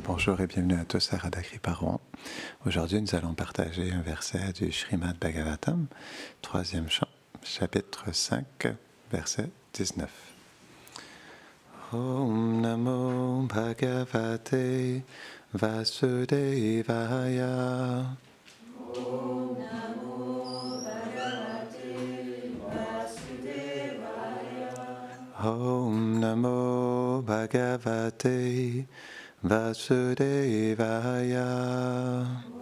Bonjour et bienvenue à tous à Radha Kripa Rouen. Aujourd'hui, nous allons partager un verset du Srimad Bhagavatam, 3e chant, chapitre 5, verset 19. Om Namo Bhagavate Vasudevaya. Om Namo Bhagavate Vasudevaya. Om Namo Bhagavate Vasudevaya.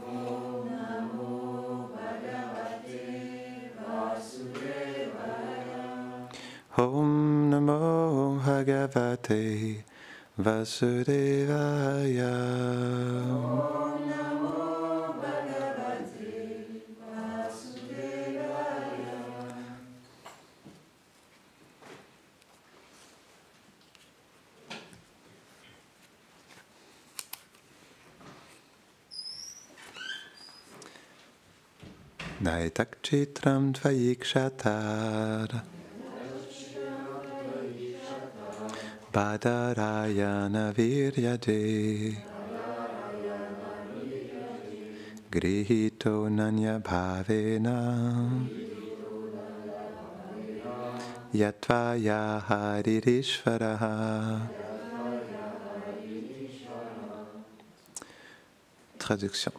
Om Namo Bhagavate Vasudevaya. Om Namo Bhagavate Vasudevaya. Om Namo Bhagavate Vasudevaya. Naitak chitram dvayikshatar Badarayana viryade Grihito nanya bhavena Yatvaya haririshvaraha. Traduction.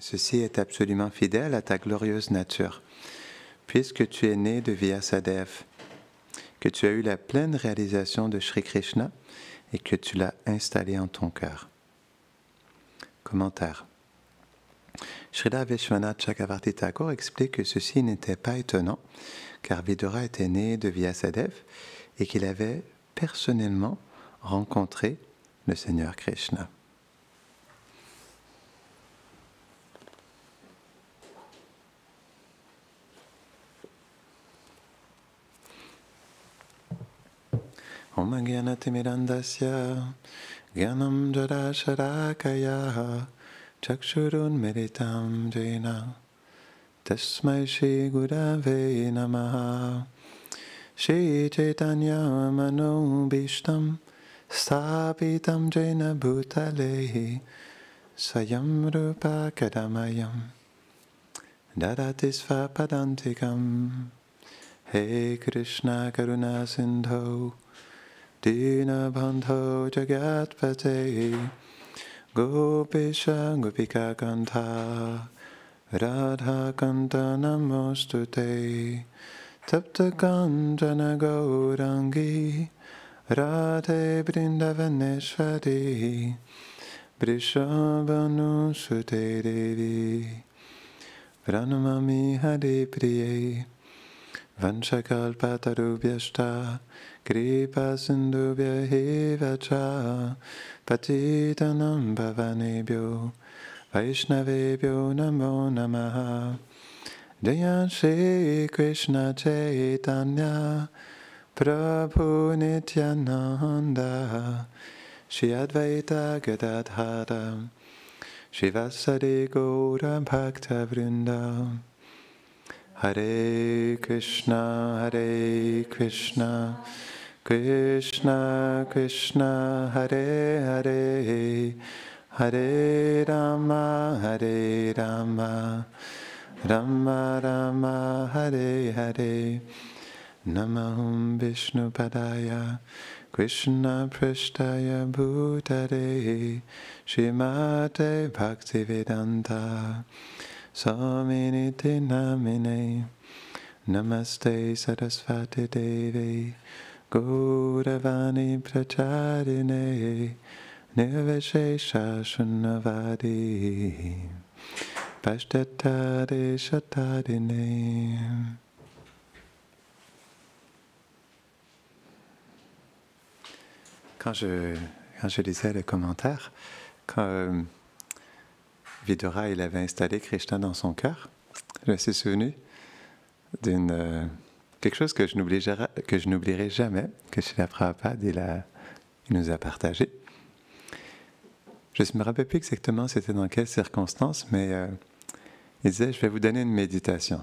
Ceci est absolument fidèle à ta glorieuse nature, puisque tu es né de Vyasadeva, que tu as eu la pleine réalisation de Shri Krishna et que tu l'as installé en ton cœur. Commentaire. Srila Vishwanath Chakravarti Thakur explique que ceci n'était pas étonnant, car Vidura était né de Vyasadeva et qu'il avait personnellement rencontré le Seigneur Krishna. Om Gyanatimirandasya Gyanam Jadasharakaya Chakshurun Meditam Jena Tasmai Shri Gurave Namaha Shri Chaitanya Mano Bhishtam Sthapitam Jena Bhutale Swayam Rupa Kadamayam Dadati Svapadantikam He Krishna Karuna Sindho Dina Bandho Jagatpate Gopisha Gopika Kanta Radha Kanta Namostute Tapta Kanjana Gaurangi Radhe Brindavaneshwari Vrishabhanu Sute Devi Pranamami Hare Priye Vanchakalpatarubhyashta Kripa Sindhubhya eva cha Patitanam Bhavanebhyo Vaishnavebhyo Namo Namaha. Jaya Shri Krishna Chaitanya Prabhu Nityananda Shri Advaita Gadadhara Shri Vasari Gaura Bhakta Vrinda. Hare Krishna, Krishna Krishna, Hare Hare, Hare Rama, Rama Rama, Hare Hare. Namahum Vishnu Padaya, Krishna Prishtaya Bhutare, Srimate Bhaktivedanta Swaminiti Namine. Namaste Sarasvati Devi Gauravani Pracharine Nirvishesha Shunnavadi Pashtatare Shatarine. Quand je lisais le commentaire, quand Vidura il avait installé Krishna dans son cœur, je me suis souvenu d'une quelque chose que je n'oublierai jamais, que Srila Prabhupada il nous a partagé. Je ne me rappelle plus exactement c'était dans quelles circonstances, mais il disait, je vais vous donner une méditation.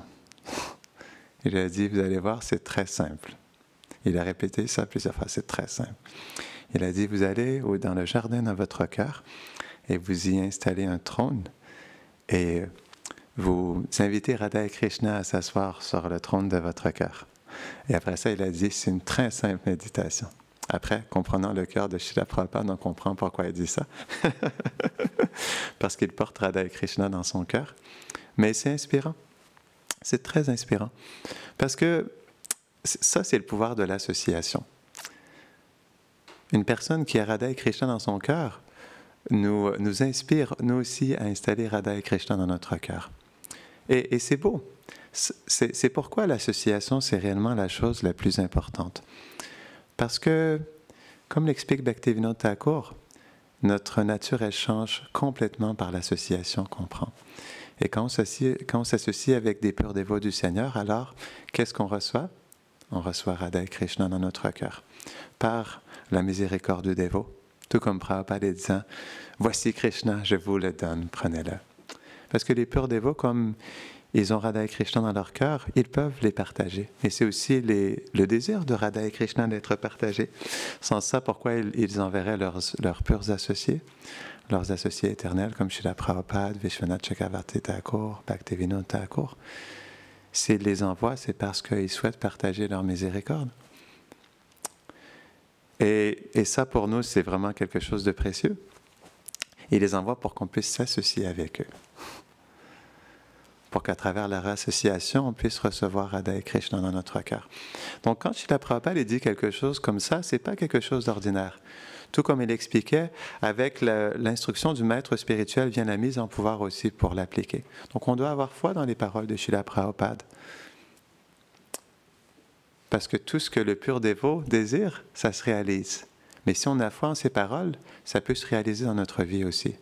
Il a dit, vous allez voir, c'est très simple. Il a répété ça plusieurs fois, c'est très simple. Il a dit, vous allez dans le jardin dans votre cœur et vous y installez un trône et vous invitez Radha et Krishna à s'asseoir sur le trône de votre cœur. Et après ça, il a dit, c'est une très simple méditation. Après, comprenant le cœur de Srila Prabhupada, on comprend pourquoi il dit ça. Parce qu'il porte Radha et Krishna dans son cœur. Mais c'est inspirant. C'est très inspirant. Parce que ça, c'est le pouvoir de l'association. Une personne qui a Radha et Krishna dans son cœur nous inspire, nous aussi, à installer Radha et Krishna dans notre cœur. Et c'est beau. C'est pourquoi l'association, c'est réellement la chose la plus importante. Parce que, comme l'explique Bhaktivinoda Thakur, notre nature, elle change complètement par l'association qu'on prend. Et quand on s'associe avec des purs dévots du Seigneur, alors, qu'est-ce qu'on reçoit? On reçoit Radha et Krishna dans notre cœur, par la miséricorde du dévot. Tout comme Prabhupada disant, « Voici Krishna, je vous le donne, prenez-le. » Parce que les purs dévots, comme ils ont Radha et Krishna dans leur cœur, ils peuvent les partager. Et c'est aussi le désir de Radha et Krishna d'être partagé. Sans ça, pourquoi ils enverraient leurs purs associés, leurs associés éternels, comme Srila Prabhupada, Vishwanath Chakravarti Thakur, Bhaktivinoda Thakur. S'ils les envoient, c'est parce qu'ils souhaitent partager leur miséricorde. Et ça, pour nous, c'est vraiment quelque chose de précieux. Ils les envoient pour qu'on puisse s'associer avec eux. Pour qu'à travers leur association, on puisse recevoir Radha et Krishna dans notre cœur. Donc, quand Srila Prabhupada dit quelque chose comme ça, ce n'est pas quelque chose d'ordinaire. Tout comme il expliquait, avec l'instruction du maître spirituel vient la mise en pouvoir aussi pour l'appliquer. Donc, on doit avoir foi dans les paroles de Srila Prabhupada. Parce que tout ce que le pur dévot désire, ça se réalise. Mais si on a foi en ces paroles, ça peut se réaliser dans notre vie aussi.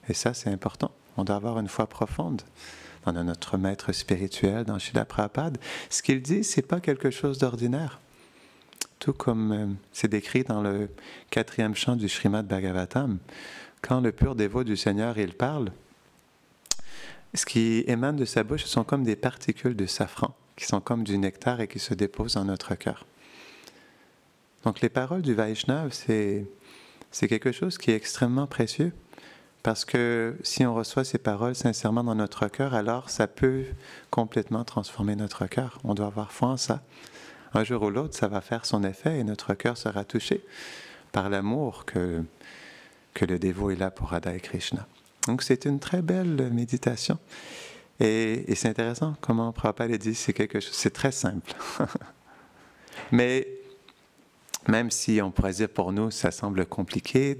Et ça, c'est important. On doit avoir une foi profonde dans notre maître spirituel, dans Srila Prabhupada. Ce qu'il dit, ce n'est pas quelque chose d'ordinaire. Tout comme c'est décrit dans le 4e chant du Srimad Bhagavatam. Quand le pur dévot du Seigneur, il parle, ce qui émane de sa bouche, ce sont comme des particules de safran, qui sont comme du nectar et qui se déposent dans notre cœur. Donc les paroles du Vaishnava, c'est quelque chose qui est extrêmement précieux, parce que si on reçoit ces paroles sincèrement dans notre cœur, alors ça peut complètement transformer notre cœur. On doit avoir foi en ça. Un jour ou l'autre, ça va faire son effet et notre cœur sera touché par l'amour que le dévot est là pour Radha et Krishna. Donc c'est une très belle méditation. Et c'est intéressant comment Prabhupada dit, c'est très simple. Mais même si on pourrait dire pour nous, ça semble compliqué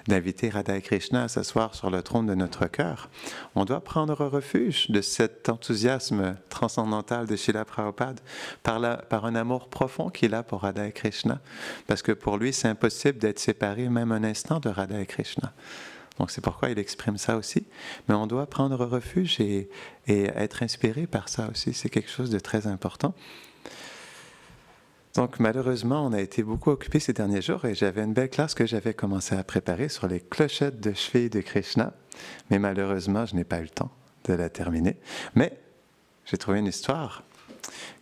d'inviter Radha et Krishna à s'asseoir sur le trône de notre cœur, on doit prendre refuge de cet enthousiasme transcendantal de Srila Prabhupada par un amour profond qu'il a pour Radha et Krishna. Parce que pour lui, c'est impossible d'être séparé même un instant de Radha et Krishna. Donc c'est pourquoi il exprime ça aussi. Mais on doit prendre refuge et être inspiré par ça aussi. C'est quelque chose de très important. Donc malheureusement, on a été beaucoup occupés ces derniers jours et j'avais une belle classe que j'avais commencé à préparer sur les clochettes de cheville de Krishna. Mais malheureusement, je n'ai pas eu le temps de la terminer. Mais j'ai trouvé une histoire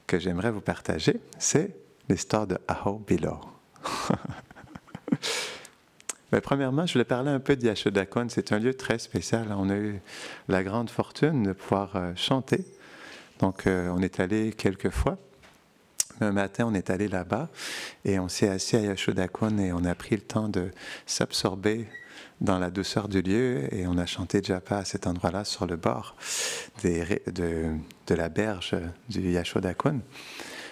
que j'aimerais vous partager. C'est l'histoire de Aho Bilo. Mais premièrement, je voulais parler un peu de Yashoda-kun. C'est un lieu très spécial. On a eu la grande fortune de pouvoir chanter. Donc, on est allé quelques fois. Un matin, on est allé là-bas et on s'est assis à Yashoda-kun et on a pris le temps de s'absorber dans la douceur du lieu et on a chanté Japa à cet endroit-là sur le bord de la berge du Yashoda-kun.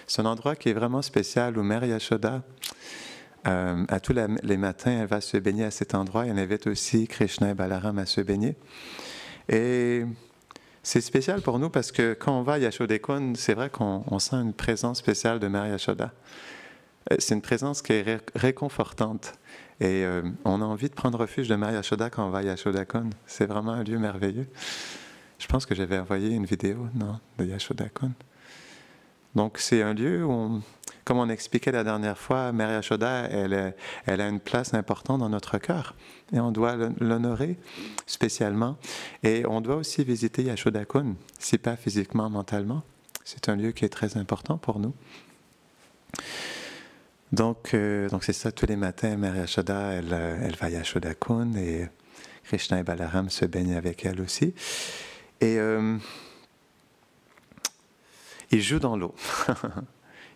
C'est un endroit qui est vraiment spécial où Mère Yashoda, à tous les matins, elle va se baigner à cet endroit et elle invite aussi Krishna et Balaram à se baigner. Et c'est spécial pour nous parce que quand on va à Yashoda-kun, c'est vrai qu'on sent une présence spéciale de Mère Yashoda. C'est une présence qui est réconfortante. Et on a envie de prendre refuge de Mère Yashoda quand on va à Yashoda-kun. C'est vraiment un lieu merveilleux. Je pense que j'avais envoyé une vidéo, de Yashoda-kun. Donc c'est un lieu où, comme on expliquait la dernière fois, Mère Yashoda, elle a une place importante dans notre cœur. Et on doit l'honorer spécialement. Et on doit aussi visiter Yashoda-kun, si pas physiquement, mentalement. C'est un lieu qui est très important pour nous. Donc c'est ça, tous les matins, Mère Yashoda, elle va à Yashoda-kun et Krishna et Balaram se baignent avec elle aussi. Et ils jouent dans l'eau.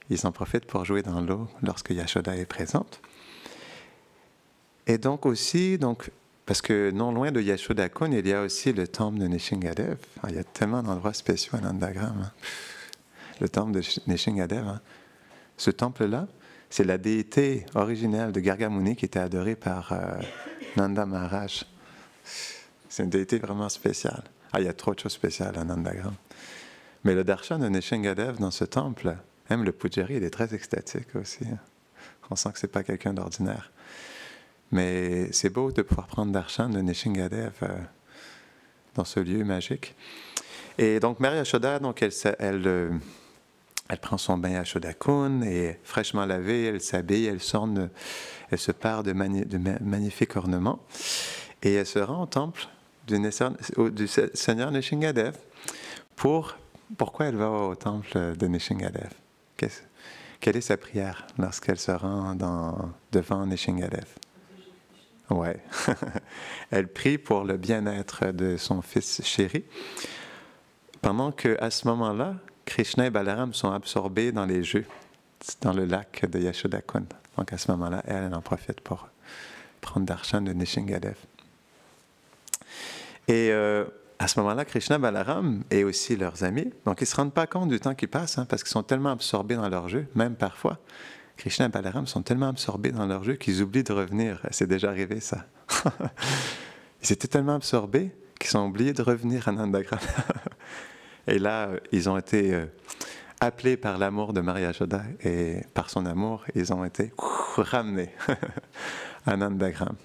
Ils en profitent pour jouer dans l'eau lorsque Yashoda est présente. Et donc aussi, parce que non loin de Yashoda-kun, il y a aussi le temple de Nishingadev. Alors, il y a tellement d'endroits spéciaux à Nandagram. Hein. Le temple de Nishingadev. Hein. Ce temple-là, c'est la déité originelle de Gargamuni qui était adorée par Nanda Maharaj. C'est une déité vraiment spéciale. Ah, il y a trop de choses spéciales à Nandagram. Mais le darshan de Nishingadev dans ce temple, même le pujari, il est très extatique aussi. On sent que ce n'est pas quelqu'un d'ordinaire. Mais c'est beau de pouvoir prendre darshan de Nishingadev dans ce lieu magique. Et donc, Mère Yashoda, donc, elle prend son bain à Yashoda-kun et fraîchement lavée, elle s'habille, elle se pare de magnifiques ornements et elle se rend au temple du Seigneur Nishingadev. Pourquoi elle va au temple de Nishingadev? Quelle est sa prière lorsqu'elle se rend devant Nishingadev? Ouais. Elle prie pour le bien-être de son fils chéri. Pendant qu'à ce moment-là, Krishna et Balaram sont absorbés dans les jeux, dans le lac de Yashoda-kun. Donc à ce moment-là, elle en profite pour prendre darshan de Nishingadev. Et à ce moment-là, Krishna et Balaram et aussi leurs amis, donc ils ne se rendent pas compte du temps qui passe, hein, parce qu'ils sont tellement absorbés dans leur jeu, même parfois. Krishna et Balaram sont tellement absorbés dans leur jeu qu'ils oublient de revenir. C'est déjà arrivé, ça. Ils étaient tellement absorbés qu'ils ont oublié de revenir à Nandagram. Et là, ils ont été appelés par l'amour de Mère Yashoda et par son amour, ils ont été ramenés à Nandagram.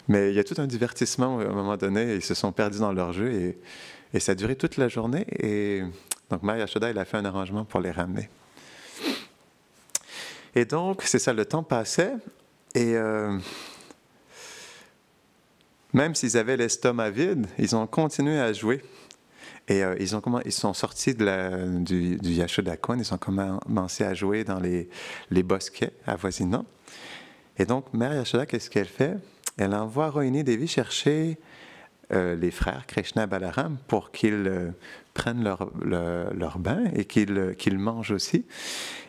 Mais il y a tout un divertissement à un moment donné, ils se sont perdus dans leur jeu et ça a duré toute la journée. Et donc Mère Yashoda, elle a fait un arrangement pour les ramener. Et donc, c'est ça, le temps passait et même s'ils avaient l'estomac vide, ils ont continué à jouer. Et ils sont sortis du Yashoda-kun, ils ont commencé à jouer dans les bosquets avoisinants. Et donc, Mère Yashoda, qu'est-ce qu'elle fait? Elle envoie Rohini Devi chercher les frères Krishna et Balaram pour qu'ils prennent leur bain et qu'ils mangent aussi.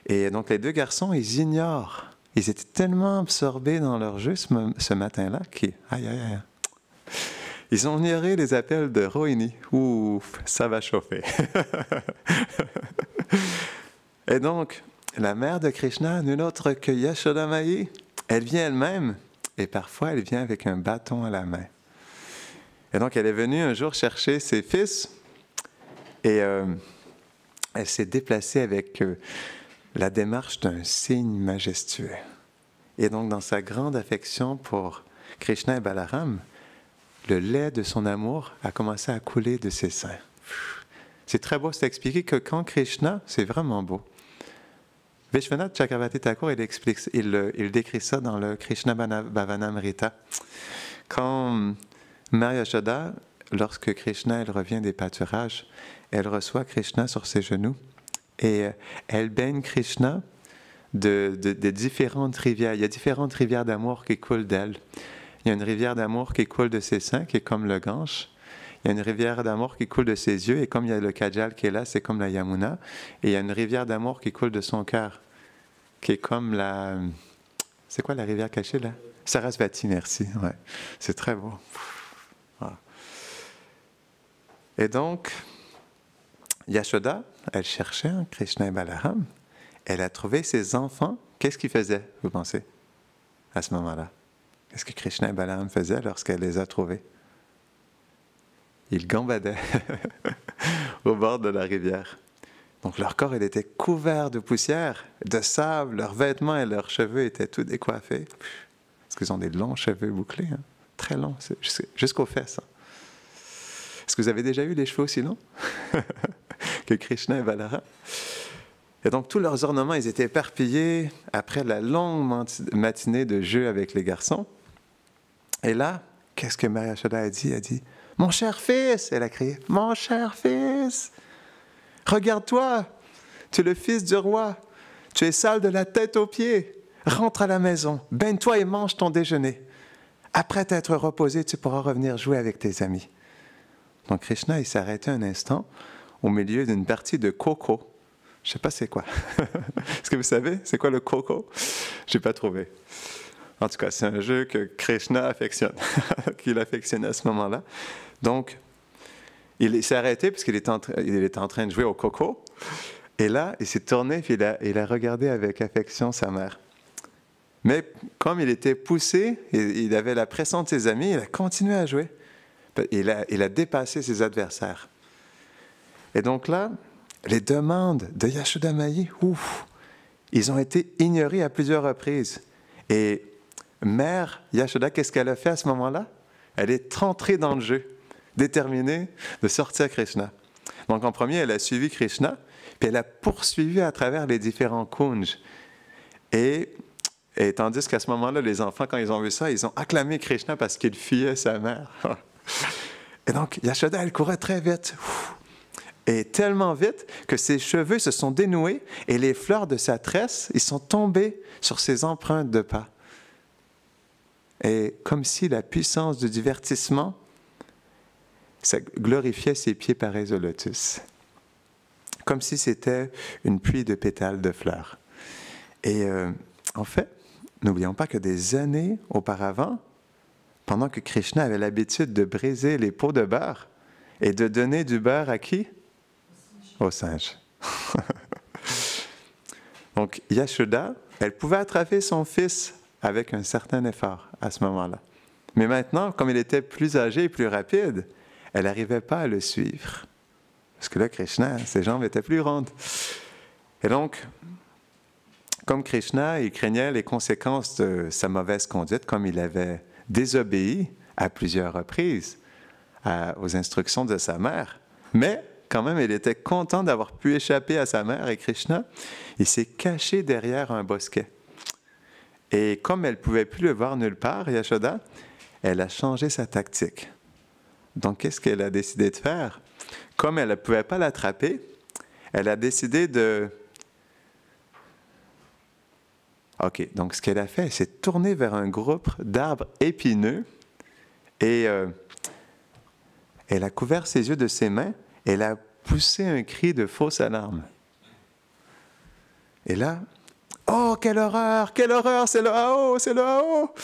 Et donc, les deux garçons, ils ignorent. Ils étaient tellement absorbés dans leur jeu ce matin-là ils ont ignoré les appels de Rohini. Ouf, ça va chauffer. Et donc, la mère de Krishna, nulle autre que Yashoda Mayi, elle vient elle-même, et parfois elle vient avec un bâton à la main. Et donc, elle est venue un jour chercher ses fils, et elle s'est déplacée avec la démarche d'un cygne majestueux. Et donc, dans sa grande affection pour Krishna et Balaram, le lait de son amour a commencé à couler de ses seins. C'est très beau, c'est expliqué que quand Krishna, c'est vraiment beau. Vishwanath Chakravarti Thakur, il décrit ça dans le Krishna Bhavanamrita. Quand Mère Yashoda, lorsque Krishna elle revient des pâturages, elle reçoit Krishna sur ses genoux et elle baigne Krishna de différentes rivières. Il y a différentes rivières d'amour qui coulent d'elle. Il y a une rivière d'amour qui coule de ses seins, qui est comme le Gange. Il y a une rivière d'amour qui coule de ses yeux, et comme il y a le Kajal qui est là, c'est comme la Yamuna. Et il y a une rivière d'amour qui coule de son cœur, qui est comme la... C'est quoi la rivière cachée, là? Sarasvati, merci. Ouais. C'est très beau. Voilà. Et donc, Yashoda, elle cherchait Krishna et Balaram. Elle a trouvé ses enfants. Qu'est-ce qu'ils faisaient, vous pensez, à ce moment-là? Qu'est-ce que Krishna et Balaram faisaient lorsqu'elle les a trouvés? Ils gambadaient au bord de la rivière. Donc leur corps il était couvert de poussière, de sable, leurs vêtements et leurs cheveux étaient tout décoiffés. Parce qu'ils ont des longs cheveux bouclés, hein? Très longs, jusqu'aux fesses. Hein? Est-ce que vous avez déjà eu des cheveux aussi longs que Krishna et Balaram? Et donc, tous leurs ornements, ils étaient éparpillés après la longue matinée de jeu avec les garçons. Et là, qu'est-ce que Mère Yashoda a dit? Elle a dit, « Mon cher fils !» Elle a crié, « Mon cher fils! Regarde-toi! Tu es le fils du roi! tu es sale de la tête aux pieds. Rentre à la maison, baigne-toi et mange ton déjeuner. Après t'être reposé, tu pourras revenir jouer avec tes amis. » Donc Krishna, il s'est arrêté un instant au milieu d'une partie de Coco. Je ne sais pas c'est quoi. Est-ce que vous savez c'est quoi le Coco? Je n'ai pas trouvé. En tout cas, c'est un jeu que Krishna affectionne, qu'il affectionnait à ce moment-là. Donc, il s'est arrêté parce qu'il était en train de jouer au Coco. Et là, il s'est tourné et il a regardé avec affection sa mère. Mais comme il était poussé, il avait la pression de ses amis, il a continué à jouer. Il a dépassé ses adversaires. Et donc là, les demandes de Yashoda Mahi, ils ont été ignorés à plusieurs reprises. Et mère Yashoda, qu'est-ce qu'elle a fait à ce moment-là? Elle est entrée dans le jeu, déterminée de sortir Krishna. Donc en premier, elle a suivi Krishna, puis elle a poursuivi à travers les différents kunj. Et tandis qu'à ce moment-là, les enfants, quand ils ont vu ça, ils ont acclamé Krishna parce qu'il fuyait sa mère. Et donc, Yashoda, elle courait très vite. Et tellement vite que ses cheveux se sont dénoués et les fleurs de sa tresse, ils sont tombés sur ses empreintes de pas. Et comme si la puissance du divertissement, ça glorifiait ses pieds pareils au lotus. Comme si c'était une pluie de pétales de fleurs. Et en fait, n'oublions pas que des années auparavant, pendant que Krishna avait l'habitude de briser les pots de beurre et de donner du beurre à qui? Aux singes. Donc, Yashoda, elle pouvait attraper son fils avec un certain effort à ce moment-là. Mais maintenant, comme il était plus âgé et plus rapide, elle n'arrivait pas à le suivre. Parce que là, Krishna, ses jambes étaient plus rondes. Et donc, comme Krishna, il craignait les conséquences de sa mauvaise conduite, comme il avait désobéi à plusieurs reprises aux instructions de sa mère. Mais, quand même, il était content d'avoir pu échapper à sa mère et Krishna. Il s'est caché derrière un bosquet. Et comme elle ne pouvait plus le voir nulle part, Yashoda, elle a changé sa tactique. Donc, qu'est-ce qu'elle a décidé de faire? Comme elle ne pouvait pas l'attraper, elle a décidé de... OK, donc ce qu'elle a fait, elle s'est tournée vers un groupe d'arbres épineux et elle a couvert ses yeux de ses mains et elle a poussé un cri de fausse alarme. Et là, oh, quelle horreur, c'est le Hao, c'est le Hao!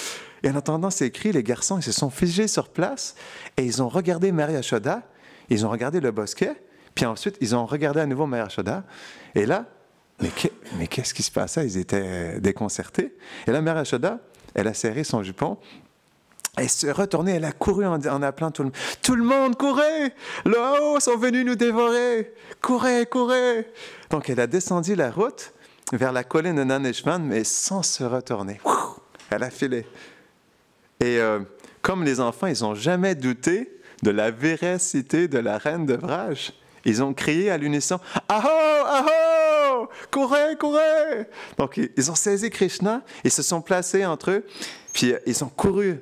Et en entendant ces cris, les garçons, ils se sont figés sur place et ils ont regardé Mère Yashoda, ils ont regardé le bosquet, puis ensuite, ils ont regardé à nouveau Mère Yashoda. Et là, mais qu'est-ce qui se passait? Ils étaient déconcertés. Et là, Mère Yashoda, elle a serré son jupon, elle s'est retournée, elle a couru en appelant tout le monde. Tout le monde, courez! Le Hao sont venus nous dévorer! Courez, courez! Donc, elle a descendu la route vers la colline de Naneshvan, mais sans se retourner. Elle a filé. Et comme les enfants, ils n'ont jamais douté de la véracité de la reine de Vraj, ils ont crié à l'unisson « Aho, aho! Courez, courez !» Donc, ils ont saisi Krishna, ils se sont placés entre eux, puis ils ont couru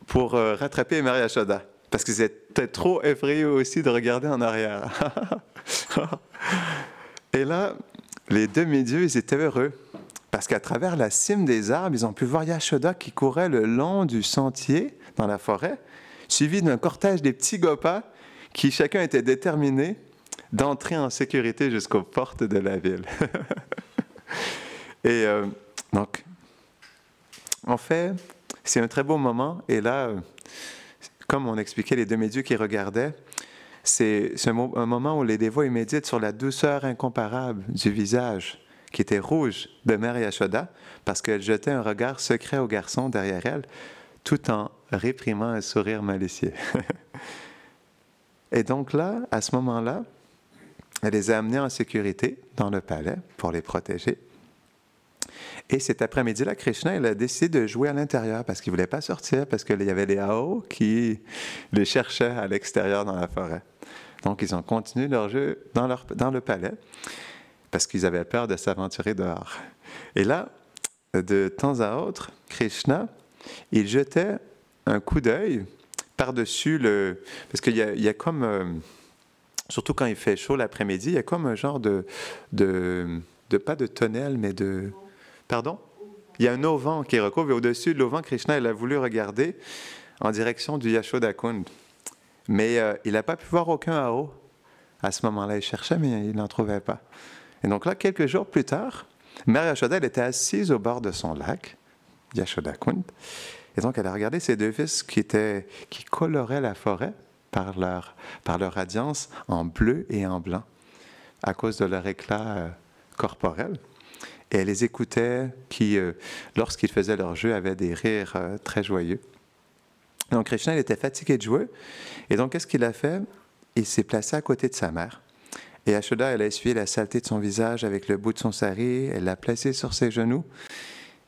pour rattraper Mère Yashoda, parce qu'ils étaient trop effrayés aussi de regarder en arrière. Et là, les demi-dieux, ils étaient heureux, parce qu'à travers la cime des arbres, ils ont pu voir Yashoda qui courait le long du sentier dans la forêt, suivi d'un cortège des petits gopas qui chacun était déterminé d'entrer en sécurité jusqu'aux portes de la ville. Et donc, en fait, c'est un très beau moment. Et là, comme on expliquait les demi-dieux qui regardaient, c'est un moment où les dévots méditent sur la douceur incomparable du visage qui était rouge de Mère Yashoda, parce qu'elle jetait un regard secret au garçon derrière elle, tout en réprimant un sourire malicieux. Et donc là, à ce moment-là, elle les a amenés en sécurité dans le palais pour les protéger. Et cet après-midi-là, Krishna, il a décidé de jouer à l'intérieur parce qu'il ne voulait pas sortir, parce qu'il y avait les Hao qui les cherchaient à l'extérieur dans la forêt. Donc, ils ont continué leur jeu dans le palais parce qu'ils avaient peur de s'aventurer dehors. Et là, de temps à autre, Krishna, il jetait un coup d'œil par-dessus le... Parce qu'il y a comme... surtout quand il fait chaud l'après-midi, il y a comme un genre de pas de tonnelle, mais de... Pardon? Il y a un auvent qui recouvre, et au-dessus de l'auvent, Krishna, il a voulu regarder en direction du Yashoda Kund. Mais il n'a pas pu voir aucun Ao. À ce moment-là, il cherchait, mais il n'en trouvait pas. Et donc là, quelques jours plus tard, Mère Yashoda, elle était assise au bord de son lac, Yashoda Kund. Et donc, elle a regardé ses deux fils qui coloraient la forêt par leur radiance en bleu et en blanc, à cause de leur éclat corporel. Et elle les écoutait, qui, lorsqu'ils faisaient leur jeu, avaient des rires très joyeux. Donc, Krishna, il était fatigué de jouer. Et donc, qu'est-ce qu'il a fait? Il s'est placé à côté de sa mère. Et Yashoda, elle a essuyé la saleté de son visage avec le bout de son sari, elle l'a placé sur ses genoux,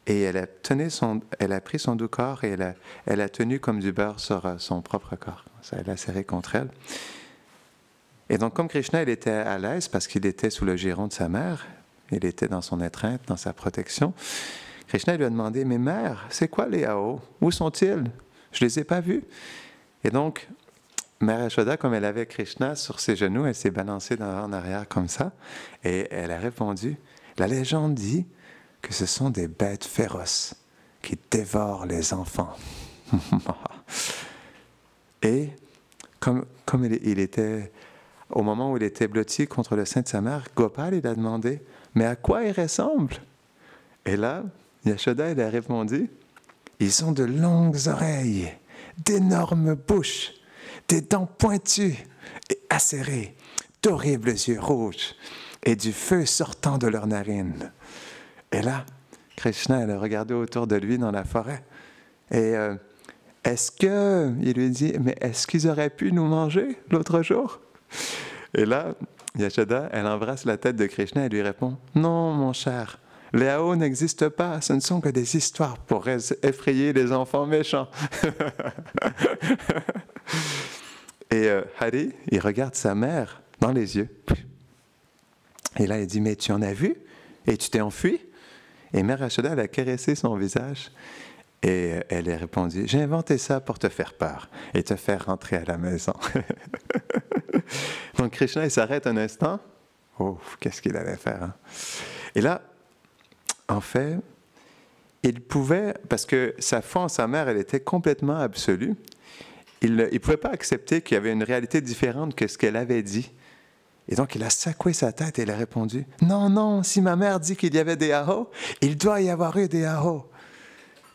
et elle a pris son doux corps et elle a tenu comme du beurre sur son propre corps. Ça, elle l'a serré contre elle. Et donc, comme Krishna, il était à l'aise parce qu'il était sous le giron de sa mère, il était dans son étreinte, dans sa protection, Krishna lui a demandé, « Mais mère, c'est quoi les Ao? Où sont-ils? Je ne les ai pas vus. » Et donc, Mère Yashoda, comme elle avait Krishna sur ses genoux, elle s'est balancée en arrière comme ça, et elle a répondu, « La légende dit que ce sont des bêtes féroces qui dévorent les enfants. » Et comme il était, au moment où il était blotti contre le sein de sa mère, Gopal, il a demandé, « Mais à quoi ils ressemblent? » Et là, Yashoda, elle a répondu, « Ils ont de longues oreilles, d'énormes bouches, des dents pointues et acérées, d'horribles yeux rouges et du feu sortant de leurs narines. » Et là, Krishna, elle a regardé autour de lui dans la forêt. Et il lui dit, « Mais est-ce qu'ils auraient pu nous manger l'autre jour? » Et là, Yashoda, elle embrasse la tête de Krishna et lui répond, « Non, mon cher, les Ao n'existent pas, ce ne sont que des histoires pour effrayer les enfants méchants. » Et Hari, il regarde sa mère dans les yeux. Et là, il dit, « Mais tu en as vu? Et tu t'es enfui? » Et Mère Yashoda, elle a caressé son visage et elle a répondu, « J'ai inventé ça pour te faire peur et te faire rentrer à la maison. » Donc Krishna, il s'arrête un instant. Oh, qu'est-ce qu'il allait faire, hein? Et là, en fait, il pouvait, parce que sa foi en sa mère, elle était complètement absolue, il ne pouvait pas accepter qu'il y avait une réalité différente que ce qu'elle avait dit. Et donc, il a secoué sa tête et il a répondu, « Non, non, si ma mère dit qu'il y avait des Ao, il doit y avoir eu des Ao. »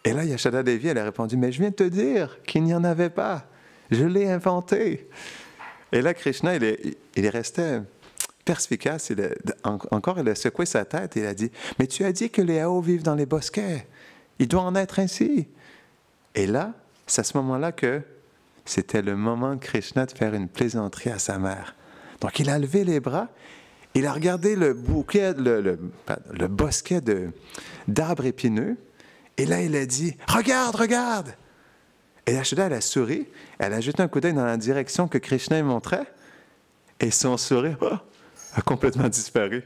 Et là, Yashoda Devi, elle a répondu, « Mais je viens de te dire qu'il n'y en avait pas. Je l'ai inventé. » Et là, Krishna, il est resté perspicace. Encore, il a secoué sa tête et il a dit, « Mais tu as dit que les Ao vivent dans les bosquets. Il doit en être ainsi. » Et là, c'est à ce moment-là que c'était le moment de Krishna de faire une plaisanterie à sa mère. Donc, il a levé les bras, il a regardé le bosquet d'arbres épineux, et là, il a dit, « Regarde, regarde! » Et Yashoda, elle a souri, elle a jeté un coup d'œil dans la direction que Krishna montrait, et son sourire a complètement disparu.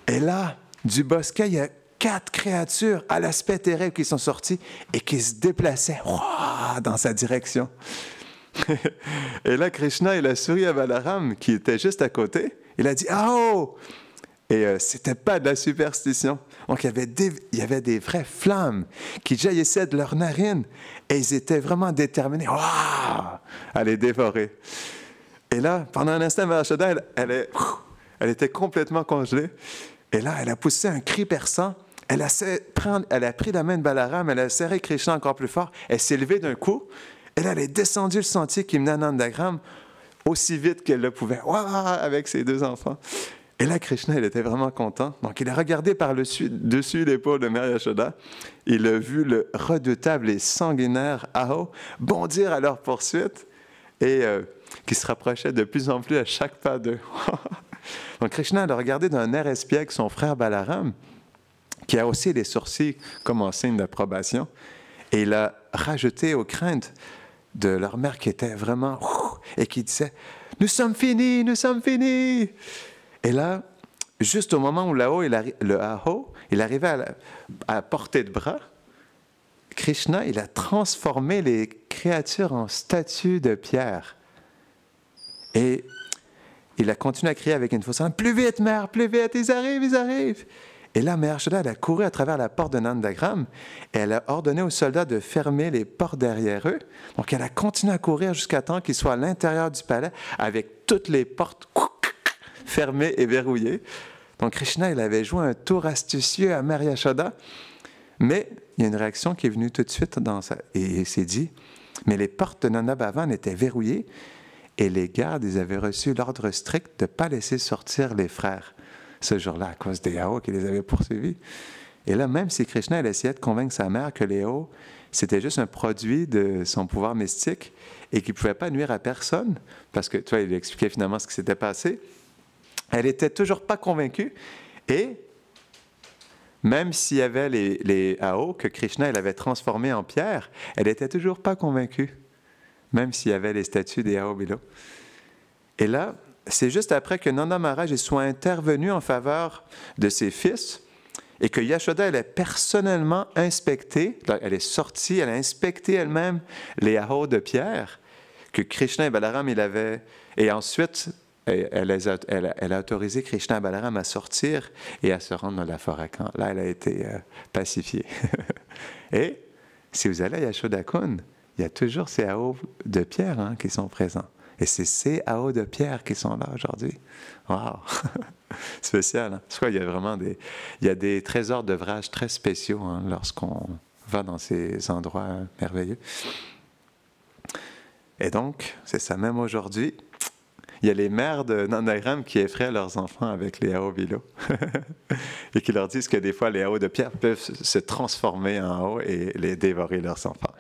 Et là, du bosquet, il y a 4 créatures à l'aspect terrible qui sont sorties et qui se déplaçaient dans sa direction. Et là, Krishna, il a souri à Balaram, qui était juste à côté. Il a dit, « Oh! » Et c'était pas de la superstition. Donc, il y avait des vraies flammes qui jaillissaient de leurs narines et ils étaient vraiment déterminés à les dévorer. Et là, pendant un instant, Yashoda, elle était complètement congelée. Et là, elle a poussé un cri perçant. Elle a pris la main de Balaram, elle a serré Krishna encore plus fort. Elle s'est levée d'un coup. Et là, elle est descendue le sentier qui menait à Nandagram aussi vite qu'elle le pouvait, avec ses 2 enfants. Et là, Krishna, il était vraiment content. Donc, il a regardé par dessus l'épaule de Mère Yashoda. Il a vu le redoutable et sanguinaire Ao bondir à leur poursuite et qui se rapprochait de plus en plus à chaque pas d'eux. Donc, Krishna a regardé d'un air espiègle son frère Balaram, qui a haussé les sourcils comme en signe d'approbation, et il a rajouté aux craintes de leur mère qui était vraiment... et qui disait « Nous sommes finis, nous sommes finis !» Et là, juste au moment où le Ao, il arrivait à portée de bras, Krishna, il a transformé les créatures en statues de pierre. Et il a continué à crier avec une fausse âme, « Plus vite, mère, plus vite, ils arrivent !» Et là, Mère Yashoda, elle a couru à travers la porte de Nandagram et elle a ordonné aux soldats de fermer les portes derrière eux. Donc, elle a continué à courir jusqu'à temps qu'ils soient à l'intérieur du palais avec toutes les portes fermées et verrouillées. Donc, Krishna, il avait joué un tour astucieux à Mère Yashoda, mais il y a une réaction qui est venue tout de suite et il s'est dit, mais les portes de Nanda Bhavan étaient verrouillées et les gardes, ils avaient reçu l'ordre strict de ne pas laisser sortir les frères ce jour-là, à cause des Yao qui les avaient poursuivis. Et là, même si Krishna, elle essayait de convaincre sa mère que les Yao, c'était juste un produit de son pouvoir mystique et qu'il ne pouvait pas nuire à personne, parce que, tu vois, il lui expliquait finalement ce qui s'était passé, elle n'était toujours pas convaincue. Et même s'il y avait les Yao que Krishna, elle avait transformés en pierre, elle n'était toujours pas convaincue, même s'il y avait les statues des Yao Bilo. Et là, c'est juste après que Nanda Maharaj soit intervenu en faveur de ses fils et que Yashoda, elle a personnellement inspecté, elle est sortie, elle a inspecté elle-même les Yao de pierre que Krishna et Balaram, il avait. Et ensuite, elle a autorisé Krishna et Balaram à sortir et à se rendre dans la forêt. Là, elle a été pacifiée. Et si vous allez à Yashoda-kun, il y a toujours ces Yao de pierre qui sont présents. Et c'est ces Yao de pierre qui sont là aujourd'hui. Wow! Spécial. Hein? Il y a vraiment des trésors d'œuvrage très spéciaux lorsqu'on va dans ces endroits merveilleux. Et donc, c'est ça même aujourd'hui. Il y a les mères de Nandagram qui effraient leurs enfants avec les Yao Bilo et qui leur disent que des fois les Yao de pierre peuvent se transformer en Yao et les dévorer leurs enfants.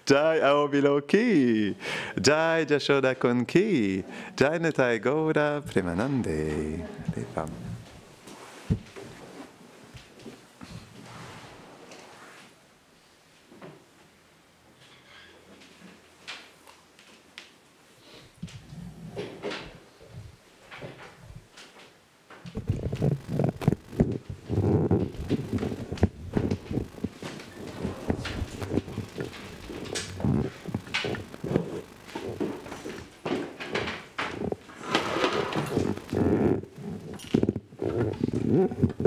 Jai Yao Bilo ki, Jai Yashoda Kun ki, Jai Nitai Gauda Premanande. Les femmes. Mm-hmm.